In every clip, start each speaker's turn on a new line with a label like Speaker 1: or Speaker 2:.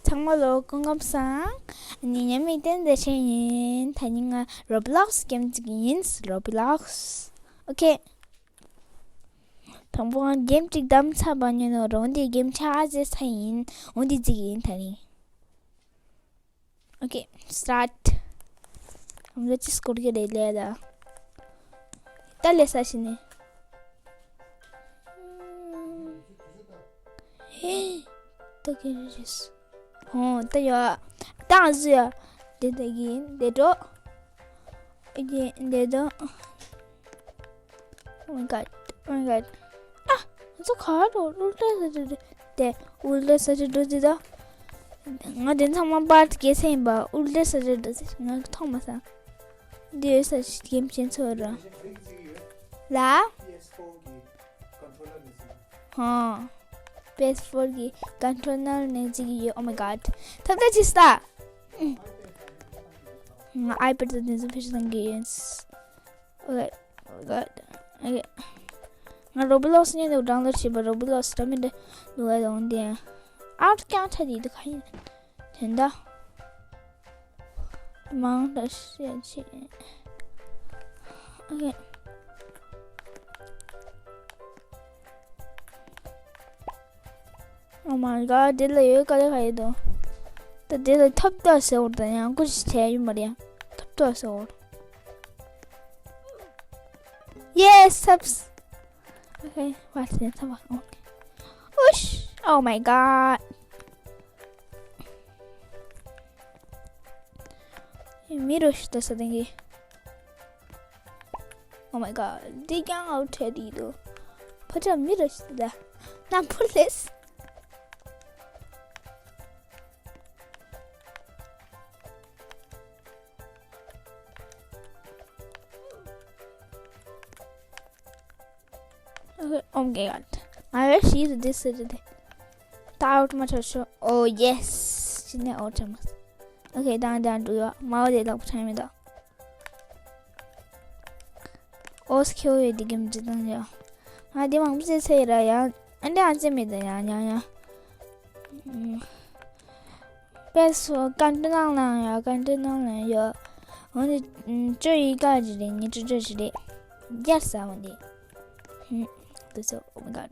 Speaker 1: 정말로 건강상 아니면 대신 다니가 로블록스 게임 찍인 로블록스 오케이 당분간 게임 찍담 차반년으로 언제 게임 차지 사인 언제 찍인 다니 오케이 스타트 हम लोग स्कोर के ले लिया था तले साशिने तो क्या चीज़ हाँ तो यार डांस यार दे दो ये दे दो oh my god ah itu kado udah saja deh nggak ada sama part कैसे हैं बा उल्टे सजे दे nggak tahu masa dia saja game changer lah हाँ PS4 की कंट्रोलर ने जी oh my god तब तक चिस्ता iPad से नहीं फिर संगीत okay okay ना Roblox ने तो डाउनलोड किया पर Roblox तो मैंने दुआ डाउन दिया आउट क्या था दी दिखाई ठंडा माउंट अच्छी okay oh my god दिल 여기까지 가야 돼 또 दिल 탑도 왔어 그냥 कुछ थे 말이야 탑도 왔어 yes tabs okay what's that okay whoosh oh my god mirror 또 쓰던기 oh my god dig out 해리도 버저 mirror 쓰다 난 폴리스 oh my god I wish you did this today out much show oh yes 진짜 out okay down 도요 마우데 럭 타임이다 오스키오에 디김 지던요 아디 망부세 세라야 안돼 안쯤이다 야야야 베스 간드낭랑야 간드낭랑야 오늘 这一个指令你指这指令 yes 啊问题그래서 oh my god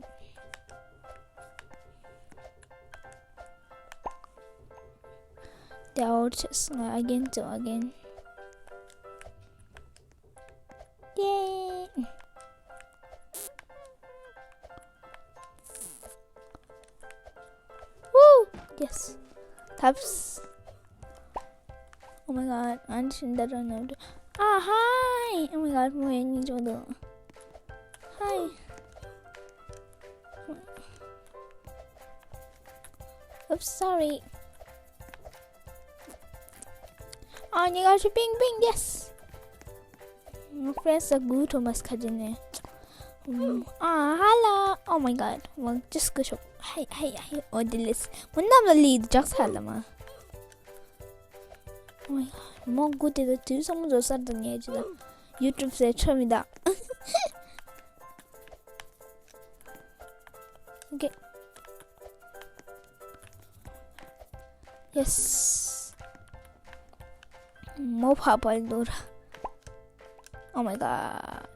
Speaker 1: out again to again yay woo yes taps oh my god I'm 신다라는 ah hi oh my god 뭐 했니 저도 hi oops sorry oh you got your ping yes my friends are good Thomas kajiне hello oh my god well just go shop hi oh delicious 뭔나 lead just 할라마 oh my god 뭐 good 두 성무 조사던 얘기다 유튜브에 처음이다 okay yes more purple door oh my god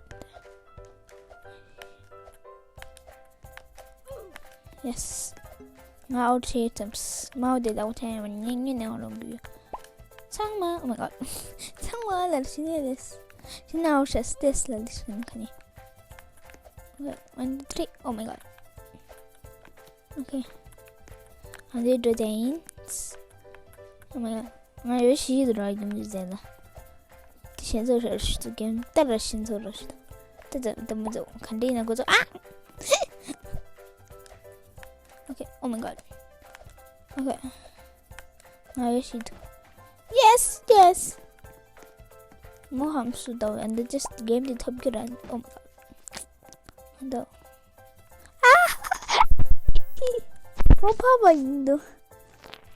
Speaker 1: yes now items mau để đâu theo mình nhanh như nào luôn kìa sang mà oh my god sang mà là xin this xin nào sẽ test là xin cái này okay 1 2 3 oh my god okay and they do dance oh my god 나 열심히 들어가기 문제다. 신소를 시도 게임 따라 신소를 시도. 따자 먼저 간대나 거죠. 아! 오케이. 오 마이 갓. 오케이. 나 열심히. yes. 뭐 함수도 and just game the top gear and oh my god. 너. 아! 뭐 봐봐 인도.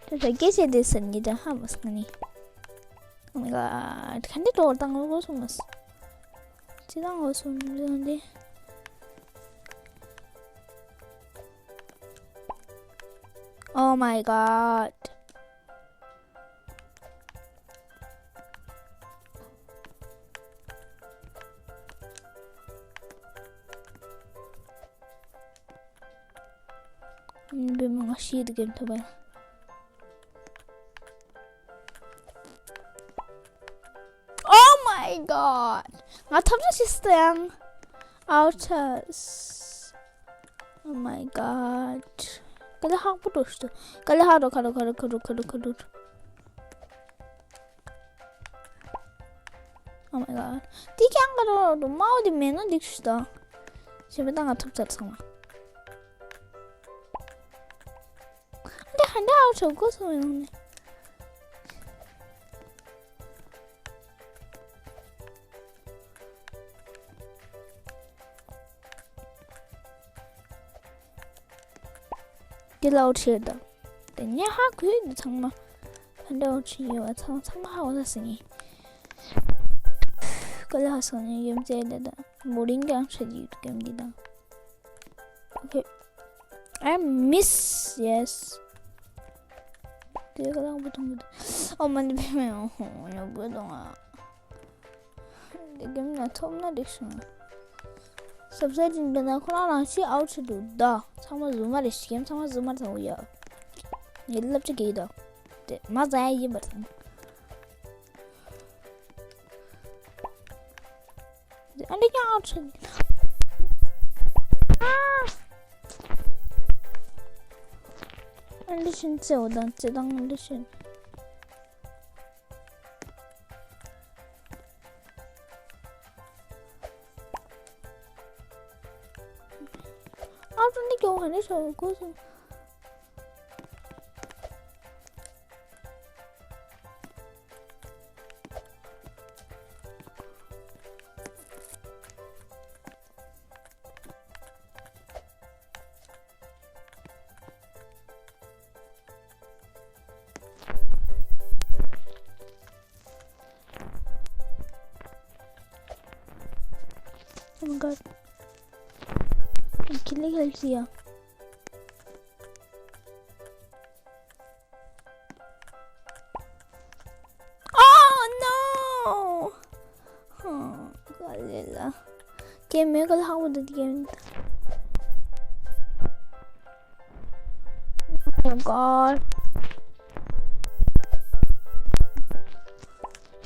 Speaker 1: 저 게시에 됐습니다. 하모스니. Oh my god. 근데 또 어떤 거 숨었어. 지난 거 숨는데. Oh my god. 뭔가 시드 게임 더 봐요. Oh my god. Nga tabda sister yang outers. Oh my god. Kala hak bu dostu. Kala haro. Oh my god. Diki ang karo mau di mena dikshda. Şimdi nga tabda sama. Anda outer go so yone. 길라우치다. 내가 하고 정말 한다우치와 참하고 샀으니. 그래서는 염제에다 모링강 쳐지 게임이다. Okay. I miss yes. 내가 나 보통 엄마한테 배매요. 야 뭐야. 내가 나 처음 나랬어. सबसे जिंदा खुला सी out से दूधा समझ ज़ूमर इश्क़ समझ ज़ूमर था वो यार ये लब से गई था मज़ा आया ये बर्तन अंडे क्या आउट से अंडे शिंसे होता चिदांग अंडे शिं 아니 저거서 Oh my god. Killing Helsia. Game मेरे को हाँ वो दे game Oh my god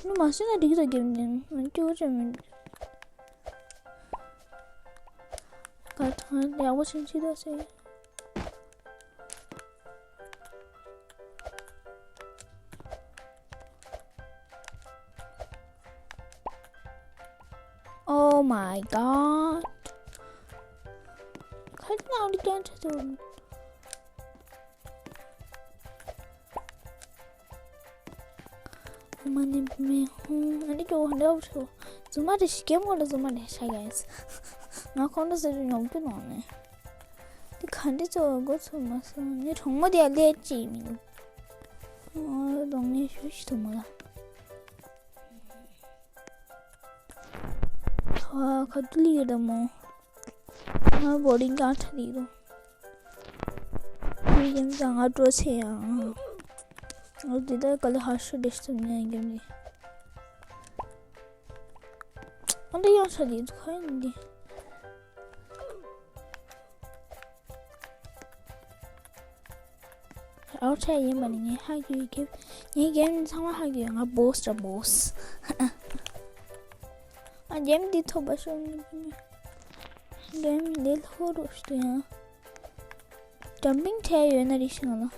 Speaker 1: no master ना दिख रहा गेम ने मैं क्यों चल कर हाँ यार वो चिंचित से Oh my god. Kalina udah jangan turun. Mana me Nanti kau hendak apa? Cuma ada game atau cuma ada saya guys. Nak kau nak jadi nampu nane. Di kandi tu aku cuma so. Ni cuma dia lihat cimi. Oh, dongnya sih tu malah. हाँ खतली है डमो हाँ boarding का ठरी दो ये जंगा तो छे यार और दिदा कल हाश डिश तो नहीं आएंगे मुझे अंदर यार ठरी तो खाए नहीं और चाहिए ये बनेंगे हाँ ये गेम sama हाँ ये हाँ boss रा boss Game di to başım game değil horuştu ya. Jumping tail yönerişini.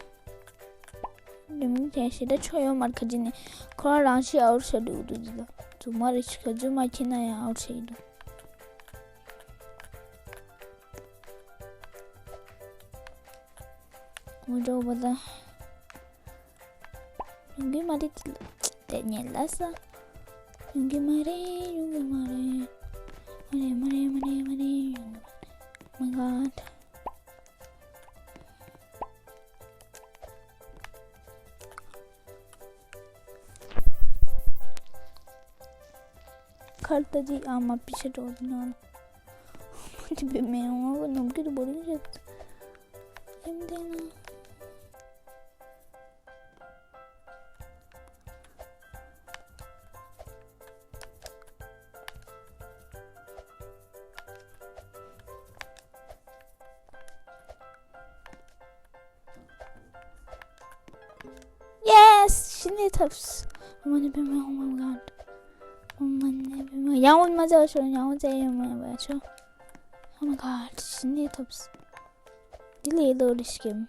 Speaker 1: Jumping tail şeyde çoğu markacını. Kora ranşı out şeydi ududu. Cuma çıkıyor. Cuma kinaya out şeydi. Mudah bada. Mungkin mari tidak nyelasa. Yungi mare. Oh my god. Karta ji ama पीछे टोड़ना मुझे भी मैं हूँ वो नमके तो बोलेंगे जब देना 신의 탑스. 어머니 뱀이 oh my god. 어머니 뱀이 양원 맞아줘. 양원 제일 맞아줘. Oh my god. 신의 탑스. 딜레이도 리스김.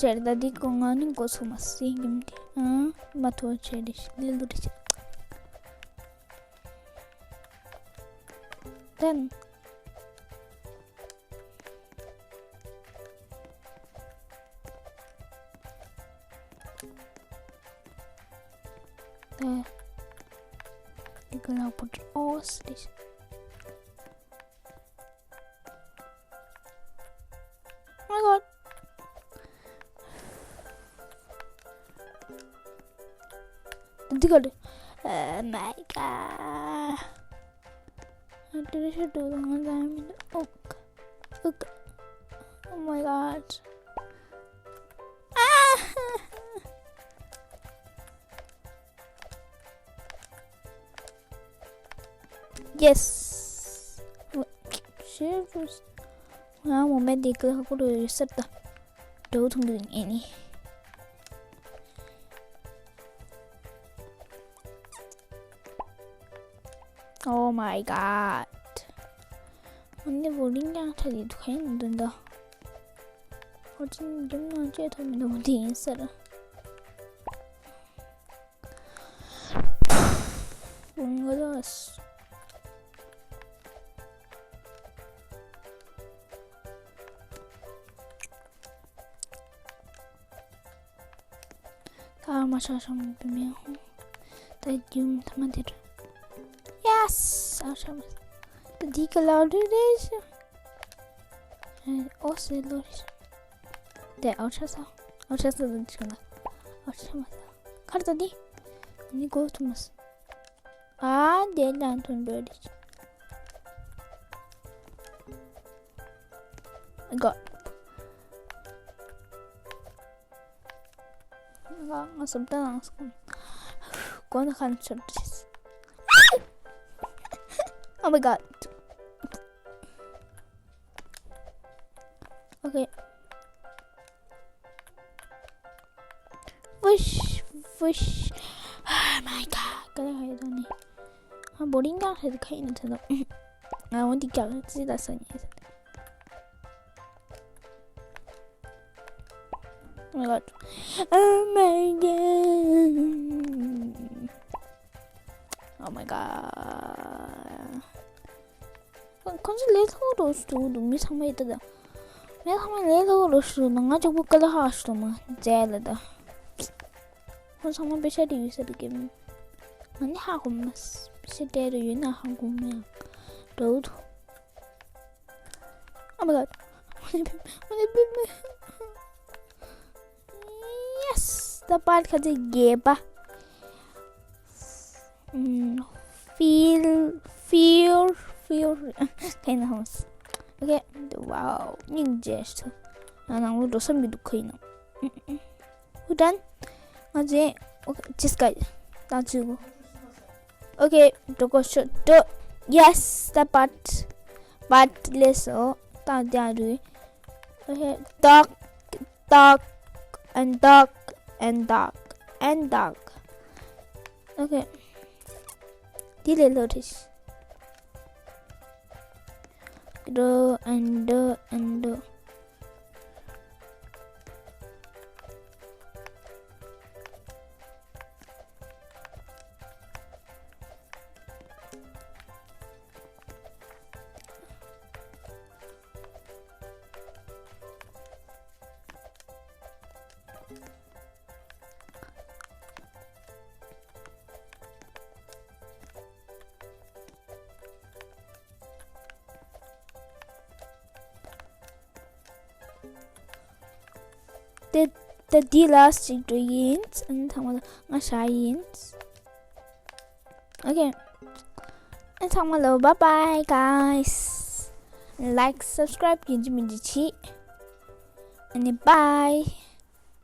Speaker 1: Jadi ko nga ning ko sumasingim di. Matuwa cherish. Lilurish. Then there you can now put all this. Oh my god. Oh my god. I should do the one time in the oak. Oh my god. Yes. Serious. Wow, medical ako do set the don't doing any. Oh my god. 언니 모링이한테 누가 힘든다. 어진 좀 나중에 되면 너무 인싸라. 뭔가 나왔어. 다음 아샤샤만 비면 다이움 담아대로. Yes, aşaması. Dikalar değiş. O seller. De aşağısı. Aşağısı da çıkıyor. Aşağısı. Karda di. Ni gotumas. Delen ton böyle. Got. Nasıl da nasıl? Konu konuşuruz. Oh my god. Okay. Wish. Oh my god. Cái này là này. Moringa thì cái này thật rồi. Muốn đi chợ chỉ là sợ nhẹ. Oh my god. Oh my god. Oh my god. Kanske ledtrådar stod de samma där. Men har man ledtrådar stod några jag bokade har de jävla där. Hon samma besked ju så det game. Men har hon mas besked det ju när han går med. Död. Oh my god. Yes, det bara kan det geba. Feel kind of house. Okay, wow, ninja. And I'm going to some good coin. Who done? Okay, just guys. That's you. Okay, to go shut the yes, the part, but listen. That do. Okay, dog, and dog. Okay, delay notice. And the last ingredients and some of science. Okay, and some of bye bye guys. Like, subscribe, and bye.